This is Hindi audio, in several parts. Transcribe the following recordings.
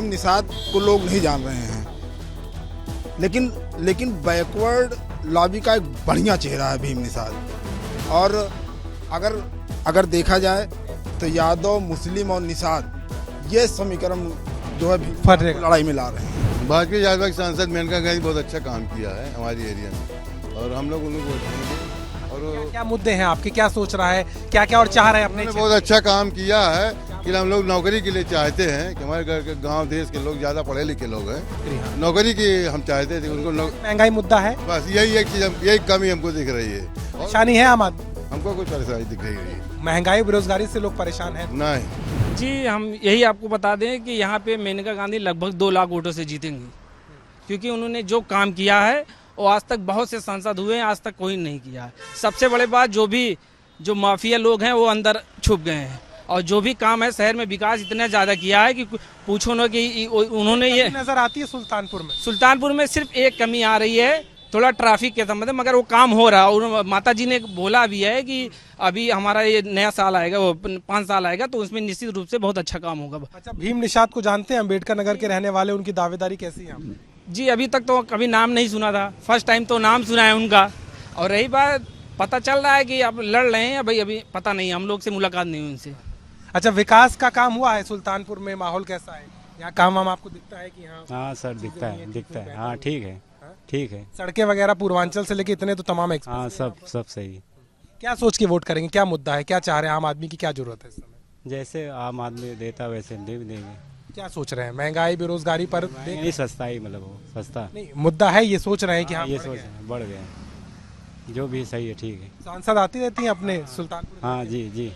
भीम निषाद को लोग नहीं जान रहे हैं, लेकिन बैकवर्ड लॉबी का एक बढ़िया चेहरा है भीम निषाद। और अगर देखा जाए तो यादव, मुस्लिम और निषाद ये समीकरण जो है लड़ाई में ला रहे हैं। भाजपा यादव के सांसद मेनका गांधी बहुत अच्छा काम किया है हमारी एरिया में और हम लोग उन्हें वोट देंगे। और क्या मुद्दे हैं आपके, क्या सोच रहा है, क्या क्या और चाह रहे हैं अपने? बहुत अच्छा काम किया है कि हम लोग नौकरी के लिए चाहते हैं कि हमारे घर के गांव देश के लोग ज़्यादा पढ़े लिखे लोग हैं, नौकरी की हम चाहते थे उनको। महंगाई मुद्दा है, बस यही एक चीज़, यही कमी हमको दिख रही है। परेशानी है आम आदमी, हमको कुछ परेशानी दिख रही है। महंगाई बेरोजगारी से लोग परेशान हैं? नहीं जी, हम यही आपको बता दें कि यहाँ पे मेनका गांधी लगभग 2 लाख वोटों से जीतेंगी, क्योंकि उन्होंने जो काम किया है वो आज तक बहुत से सांसद हुए हैं, आज तक कोई नहीं किया है। सबसे बड़ी बात जो माफिया लोग हैं वो अंदर छुप गए हैं, और जो भी काम है शहर में विकास इतना ज़्यादा किया है कि पूछो ना कि उन्होंने ये नजर आती है सुल्तानपुर में सिर्फ एक कमी आ रही है, थोड़ा ट्रैफिक के संबंध में, मगर वो काम हो रहा है। और माता जी ने बोला भी है कि अभी हमारा ये नया साल आएगा, वो 5 साल आएगा, तो उसमें निश्चित रूप से बहुत अच्छा काम होगा। अच्छा, भीम निषाद को जानते हैं, अम्बेडकर नगर के रहने वाले, उनकी दावेदारी कैसी है? जी, अभी तक तो कभी नाम नहीं सुना था, फर्स्ट टाइम तो नाम सुना है उनका। और रही बात, पता चल रहा है कि अब लड़ रहे हैं, भाई अभी पता नहीं, हम लोग से मुलाकात नहीं हुई उनसे। अच्छा, विकास का काम हुआ है सुल्तानपुर में? माहौल कैसा है यहाँ? काम वाम आपको दिखता है कि हाँ सर, दिखता है। हाँ ठीक है, ठीक है। सड़कें वगैरह पूर्वांचल से लेके इतने तो तमाम हाँ, सब सही है। क्या सोच के वोट करेंगे, क्या मुद्दा है, क्या चाह रहे हैं, आम आदमी की क्या जरूरत है इस समय? जैसे आम आदमी देता वैसे दे भी देंगे। क्या सोच रहे हैं, महंगाई बेरोजगारी पर? नहीं, सस्ता ही, मतलब वो सस्ता नहीं, मुद्दा है ये सोच रहे हैं कि हाँ ये सोच बढ़ गए, जो भी सही है, ठीक है। सांसद आती रहती हैं अपने सुल्तानपुर? हाँ जी।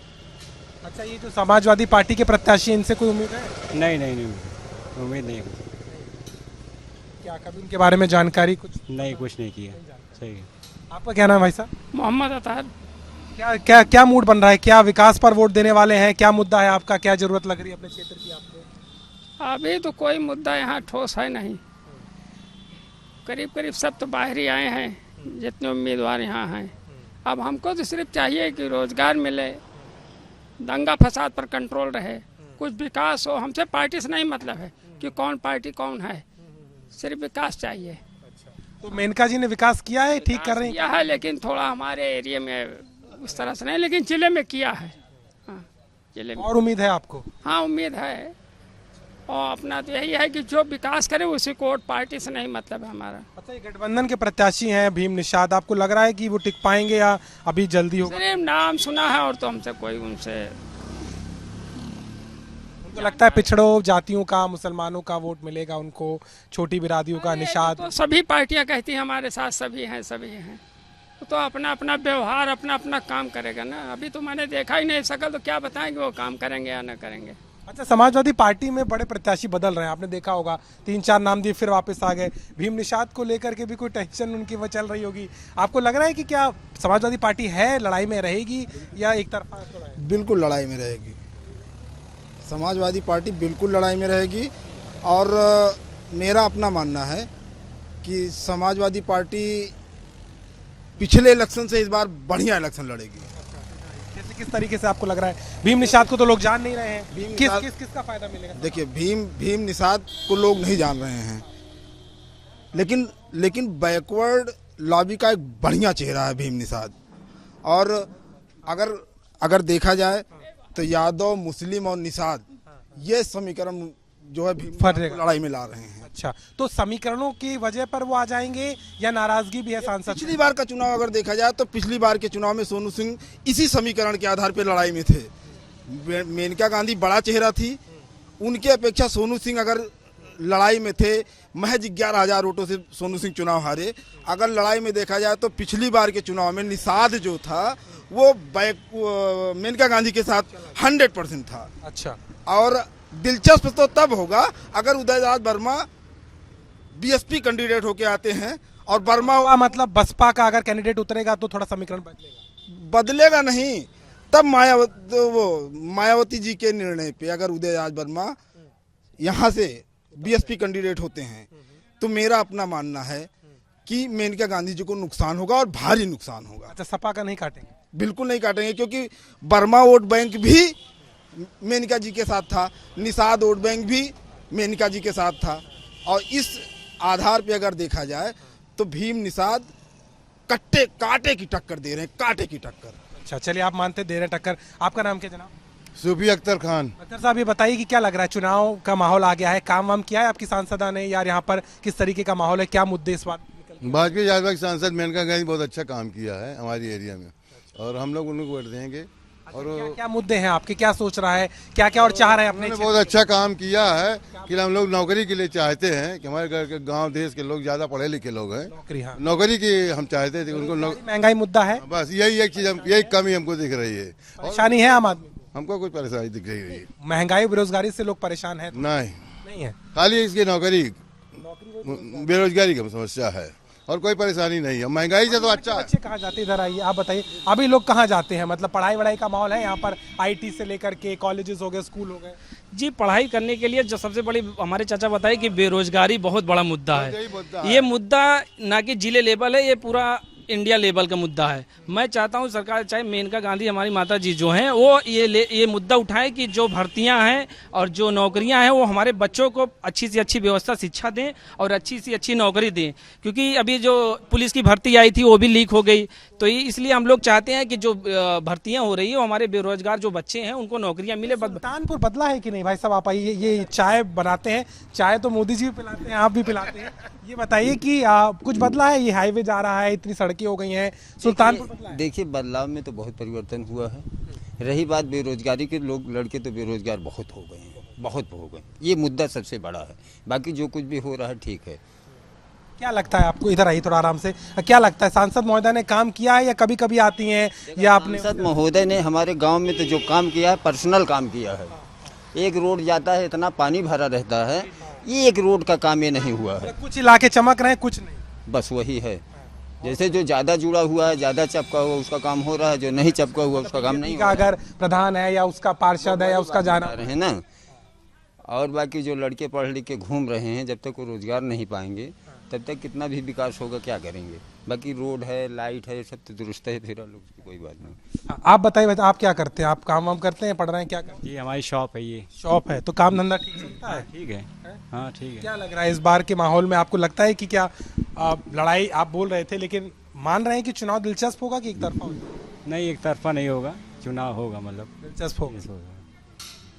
अच्छा, ये जो समाजवादी पार्टी के प्रत्याशी, इनसे कोई उम्मीद है? नहीं, उम्मीद नहीं। क्या कभी उनके बारे में जानकारी कुछ? नहीं, कुछ नहीं किया। सही है। आपका क्या नाम है भाई साहब? मोहम्मद अतार। क्या मूड बन रहा है, क्या विकास पर वोट देने वाले हैं, क्या मुद्दा है आपका, क्या जरूरत लग रही है अपने क्षेत्र की आपको? अभी तो कोई मुद्दा यहाँ ठोस है नहीं, करीब सब तो बाहर ही आए हैं जितने उम्मीदवार यहाँ हैं। अब हमको तो सिर्फ चाहिए कि रोजगार मिले, दंगा फसाद पर कंट्रोल रहे, कुछ विकास हो। हमसे पार्टी से नहीं मतलब है कि कौन पार्टी कौन है, सिर्फ विकास चाहिए। तो मेनका जी ने विकास किया है, ठीक कर रहे हैं? किया है, लेकिन थोड़ा हमारे एरिया में उस तरह से नहीं, लेकिन जिले में किया है। हाँ, जिले में। और उम्मीद है आपको? हाँ, उम्मीद है। और अपना तो यही है कि जो विकास करे उसी को वोट, पार्टी से नहीं मतलब है हमारा। अच्छा, ये गठबंधन के प्रत्याशी हैं भीम निषाद, आपको लग रहा है कि वो टिक पाएंगे या अभी जल्दी होगा? सिर्फ नाम सुना है और तो हमसे कोई उनसे उनको लगता है पिछड़ों जातियों का, मुसलमानों का वोट मिलेगा उनको, छोटी बिरादियों का निषाद? तो सभी पार्टियां कहती हैं हमारे साथ सभी हैं तो अपना अपना व्यवहार, अपना अपना काम करेगा ना। अभी तो मैंने देखा ही नहीं सकल, तो क्या बताएंगे वो काम करेंगे या न करेंगे। अच्छा, समाजवादी पार्टी में बड़े प्रत्याशी बदल रहे हैं, आपने देखा होगा, 3-4 नाम दिए फिर वापस आ गए। भीम निषाद को लेकर के भी कोई टेंशन उनकी वो चल रही होगी, आपको लग रहा है कि क्या समाजवादी पार्टी है लड़ाई में रहेगी या एक तरफा? बिल्कुल लड़ाई में रहेगी, समाजवादी पार्टी बिल्कुल लड़ाई में रहेगी। और मेरा अपना मानना है कि समाजवादी पार्टी पिछले इलेक्शन से इस बार बढ़िया इलेक्शन लड़ेगी। जैसे किस तरीके से आपको लग रहा है? भीम निषाद को तो लोग जान नहीं रहे हैं, किसका फायदा मिलेगा? देखिए, भीम निषाद को लोग नहीं जान रहे हैं, लेकिन बैकवर्ड लॉबी का एक बढ़िया चेहरा है भीम निषाद। और अगर देखा जाए तो यादव, मुस्लिम और निषाद ये समीकरण जो है लड़ाई में ला रहे हैं। अच्छा, तो समीकरणों की वजह पर वो आ जाएंगे या नाराजगी भी है सांसद? पिछली बार का चुनाव अगर देखा जाए तो पिछली बार के चुनाव में सोनू सिंह इसी समीकरण के आधार पर लड़ाई में थे। मेनका गांधी बड़ा चेहरा थी, उनके अपेक्षा सोनू सिंह अगर लड़ाई में थे, महज 11,000 वोटों से सोनू सिंह चुनाव हारे। अगर लड़ाई में देखा जाए तो पिछली बार के चुनाव में निषाद जो था वो मेनका गांधी के साथ 100% था। अच्छा, और दिलचस्प तो तब होगा अगर उदयराज वर्मा बीएसपी कैंडिडेट होके आते हैं और वर्मा मतलब बसपा का अगर कैंडिडेट उतरेगा तो थोड़ा समीकरण बदलेगा नहीं। तब मायावती जी के निर्णय पे अगर उदयराज वर्मा यहाँ से बीएसपी कैंडिडेट होते हैं तो मेरा अपना मानना है कि मेनका गांधी जी को नुकसान होगा और भारी नुकसान होगा। अच्छा, सपा का नहीं काटेंगे? बिल्कुल नहीं काटेंगे, क्योंकि वर्मा वोट बैंक भी मेनका जी के साथ था, निषाद वोट बैंक भी मेनका जी के साथ था। और इस आधार पे अगर देखा जाए तो भीम निषाद कांटे की टक्कर दे रहे हैं, कांटे की टक्कर। अच्छा, चलिए, आप मानते दे रहे हैं टक्कर। आपका नाम क्या जनाब? सूफी अख्तर खान। अख्तर साहब, ये बताइए कि क्या लग रहा है, चुनाव का माहौल आ गया है, काम वाम किया है आपकी सांसदा ने यार? यहाँ पर किस तरीके का माहौल है, क्या मुद्दे इस बार? भाजपा भाजपा की सांसद मेनका गांधी बहुत अच्छा काम किया है हमारी एरिया में, और हम लोग उनको वोट देंगे। और क्या क्या मुद्दे हैं आपके, क्या सोच रहा है, क्या क्या और चाह रहे हैं अपने? उन्होंने बहुत अच्छा काम किया है कि हम लोग नौकरी के लिए चाहते हैं कि हमारे घर के गांव देश के लोग ज्यादा पढ़े लिखे लोग हैं, नौकरी, हाँ। नौकरी की हम चाहते थे उनको। महंगाई मुद्दा है, बस यही एक चीज, यही कमी हमको दिख रही है। परेशानी है आम आदमी, हमको कोई परेशानी दिख रही है? महंगाई बेरोजगारी से लोग परेशान हैं? नहीं है, खाली इसकी नौकरी बेरोजगारी की समस्या है और कोई परेशानी नहीं है। महंगाई से तो अच्छा है। बच्चे कहाँ जाते हैं, इधर आइए, आप बताइए, अभी लोग कहाँ जाते हैं? मतलब पढ़ाई वढ़ाई का माहौल है यहाँ पर, आईटी से लेकर के कॉलेजेस हो गए, स्कूल हो गए? जी, पढ़ाई करने के लिए जो सबसे बड़ी हमारे चाचा बताए कि बेरोजगारी बहुत बड़ा मुद्दा है। ये मुद्दा ना कि जिले लेवल है, ये पूरा इंडिया लेवल का मुद्दा है। मैं चाहता हूँ सरकार, चाहे मेनका गांधी हमारी माता जी जो हैं, वो ये मुद्दा उठाएं कि जो भर्तियां हैं और जो नौकरियां हैं वो हमारे बच्चों को अच्छी से अच्छी व्यवस्था शिक्षा दें और अच्छी से अच्छी नौकरी दें। क्योंकि अभी जो पुलिस की भर्ती आई थी वो भी लीक हो गई, तो इसलिए हम लोग चाहते हैं कि जो भर्तियाँ हो रही है, हमारे बेरोजगार जो बच्चे हैं उनको नौकरियाँ मिले। सुल्तानपुर बदला है कि नहीं भाई साहब? आप आइए, ये चाय बनाते हैं, चाय तो मोदी जी भी पिलाते हैं, आप भी पिलाते हैं, ये बताइए कि कुछ बदला है? ये हाईवे जा रहा है, इतनी सड़कें हो गई हैं, सुल्तानपुर बदला है? देखिए, बदलाव में तो बहुत परिवर्तन हुआ है। रही बात बेरोजगारी के, लोग लड़के तो बेरोजगार बहुत हो गए हैं, बहुत हो गए। ये मुद्दा सबसे बड़ा है, बाकी जो कुछ भी हो रहा है ठीक है। क्या लगता है आपको, इधर आइए थोड़ा आराम से, क्या लगता है सांसद महोदय ने काम किया है या कभी कभी आती हैं या आपने? सांसद महोदय ने हमारे गांव में तो जो काम किया है, पर्सनल काम किया है। एक रोड जाता है, इतना पानी भरा रहता है, ये एक रोड का काम ये नहीं हुआ है। कुछ इलाके चमक रहे हैं, कुछ नहीं, बस वही है। जैसे जो ज़्यादा जुड़ा हुआ है, ज़्यादा चपका हुआ, उसका काम हो रहा है, जो नहीं चपका हुआ उसका काम नहीं का अगर प्रधान है या उसका पार्षद है या उसका जाना रहे ना। और बाकी जो लड़के पढ़ लिख के घूम रहे हैं, जब तक वो रोजगार नहीं पाएंगे तब तक कितना भी विकास होगा, क्या करेंगे? बाकी रोड है, लाइट है, सब तो दुरुस्त है, फिर लोग की कोई बात नहीं। आप बताइए भाई, आप क्या करते हैं? आप काम वाम करते हैं, पढ़ रहे हैं, क्या करते हैं? ये हमारी शॉप है, ये शॉप है, तो काम धंधा ठीक चलता है? ठीक है, हाँ ठीक है। क्या लग रहा है इस बार के माहौल में, आपको लगता है कि क्या लड़ाई, आप बोल रहे थे लेकिन मान रहे हैं कि चुनाव दिलचस्प होगा कि एक तरफा होगा? नहीं, एक तरफा नहीं होगा, चुनाव होगा, मतलब दिलचस्प होगा।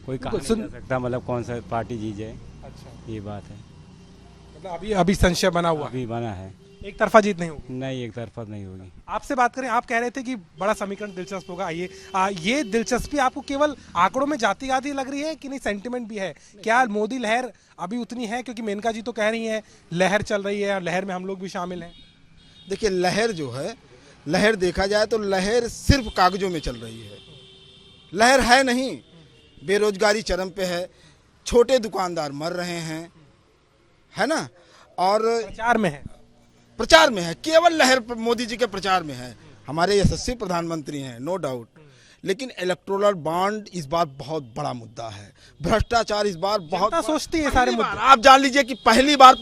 कोई कहा नहीं जा सकता मतलब कौन सा पार्टी जीत जाए। अच्छा, ये बात है, मतलब अभी संशय बना हुआ, अभी बना है। एक तरफा जीत नहीं होगी? नहीं, एक तरफा नहीं होगी। आपसे बात करें, आप कह रहे थे कि बड़ा समीकरण दिलचस्प होगा। आइए, ये दिलचस्पी आपको केवल आंकड़ों में जाती आती लग रही है कि नहीं, सेंटिमेंट भी है? क्या मोदी लहर अभी उतनी है? क्योंकि मेनका जी तो कह रही हैं लहर चल रही है और लहर में हम लोग भी शामिल हैं। देखिए, लहर जो है, लहर देखा जाए तो लहर सिर्फ कागजों में चल रही है, लहर है नहीं। बेरोजगारी चरम पे है, छोटे दुकानदार मर रहे हैं, है ना, और प्रचार में है, केवल लहर मोदी जी के प्रचार में है। हमारे यशस्वी प्रधानमंत्री हैं, नो डाउट, लेकिन इलेक्टोरल बॉन्ड इस बार बहुत बड़ा मुद्दा है। भ्रष्टाचार इस बार बहुत सोचती है सारे मुद्दे। आप जान लीजिए कि पहली बार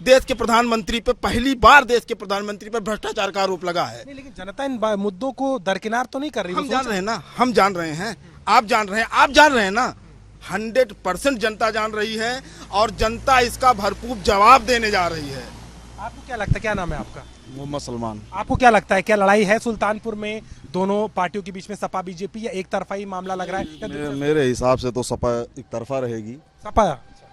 देश के प्रधानमंत्री पर भ्रष्टाचार का आरोप लगा है। नहीं, लेकिन जनता इन मुद्दों को दरकिनार तो नहीं कर रही। हम जान रहे हैं ना, हम जान रहे हैं, आप जान रहे हैं, आप जान रहे हैं ना। 100% जनता जान रही है और जनता इसका भरपूर जवाब देने जा रही है। आपको क्या लगता है, क्या नाम है आपका? मोहम्मद सलमान। आपको क्या लगता है, क्या लड़ाई है सुल्तानपुर में दोनों पार्टियों के बीच में, सपा बीजेपी, या एक तरफा ही मामला लग रहा है? मेरे हिसाब से तो सपा एक तरफा रहेगी, सपा,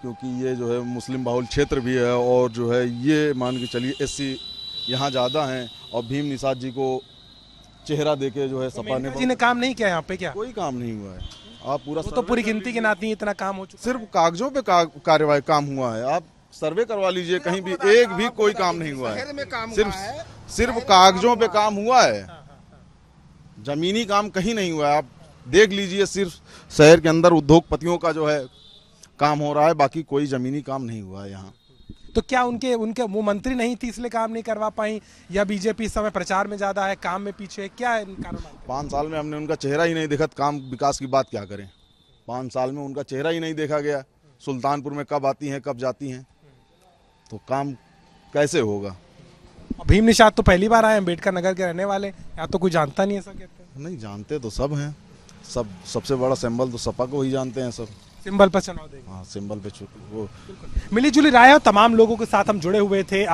क्योंकि ये जो है मुस्लिम बहुल क्षेत्र भी है और जो है ये मान के चलिए एससी यहाँ ज़्यादा हैं, और भीम निषाद जी को चेहरा देके जो है सपा ने काम नहीं किया यहाँ पे? क्या कोई काम नहीं हुआ है? आप पूरा तो पूरी गिनती के नाती इतना काम हो चुका, सिर्फ कागजों पे कार्यवाही काम हुआ है। आप सर्वे करवा लीजिए, कहीं भी एक भी कोई काम नहीं हुआ है, सिर्फ कागजों पे काम हुआ है, जमीनी काम कहीं नहीं हुआ है। आप देख लीजिए, सिर्फ शहर के अंदर उद्योगपतियों का जो है काम हो रहा है, बाकी कोई जमीनी काम नहीं हुआ है यहाँ। तो क्या उनके वो मंत्री नहीं थी इसलिए काम नहीं करवा पाई, या बीजेपी इस समय प्रचार में ज्यादा है, काम में पीछे, क्या है कारण? 5 साल में हमने उनका चेहरा ही नहीं देखा, काम विकास की बात क्या करें? 5 साल में उनका चेहरा ही नहीं देखा गया। सुल्तानपुर में कब आती हैं, कब जाती हैं, तो काम कैसे होगा? भीम निषाद तो पहली बार आए, अम्बेडकर नगर के रहने वाले, या तो कोई जानता नहीं, ऐसा कहते हैं? नहीं, जानते तो सब हैं, सबसे बड़ा सिंबल तो सपा को ही जानते हैं सब। सिंबल पर चुनाव देंगे। हाँ सिंबल पे वो मिली जुली राय है और तमाम लोगों के साथ हम जुड़े हुए थे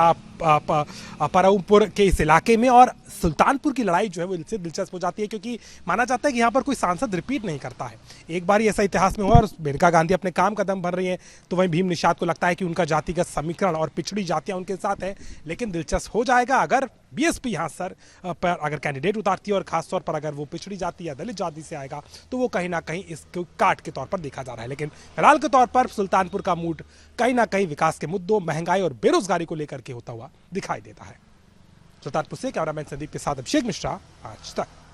परमपुर के इस इलाके में। और सुल्तानपुर की लड़ाई जो है वो इससे दिलचस्प हो जाती है क्योंकि माना जाता है कि यहाँ पर कोई सांसद रिपीट नहीं करता है। एक बार ही ऐसा इतिहास में हुआ और मेनका गांधी अपने काम कदम भर रही हैं, तो वहीं भीम निषाद को लगता है कि उनका जातिगत समीकरण और पिछड़ी जातियां उनके साथ है। लेकिन दिलचस्प हो जाएगा अगर बीएसपी यहाँ सर पर अगर कैंडिडेट उतारती है और खासतौर पर अगर वो पिछड़ी जाति या दलित जाति से आएगा तो वो कहीं ना कहीं इसको काट के तौर पर देखा जा रहा है। लेकिन फिलहाल के तौर पर सुल्तानपुर का मूड कहीं ना कहीं विकास के मुद्दों, महंगाई और बेरोजगारी को लेकर के होता हुआ दिखाई देता है। सुल्तानपुर से कैमरामैन संदीप के साथ अभिषेक मिश्रा, आज तक।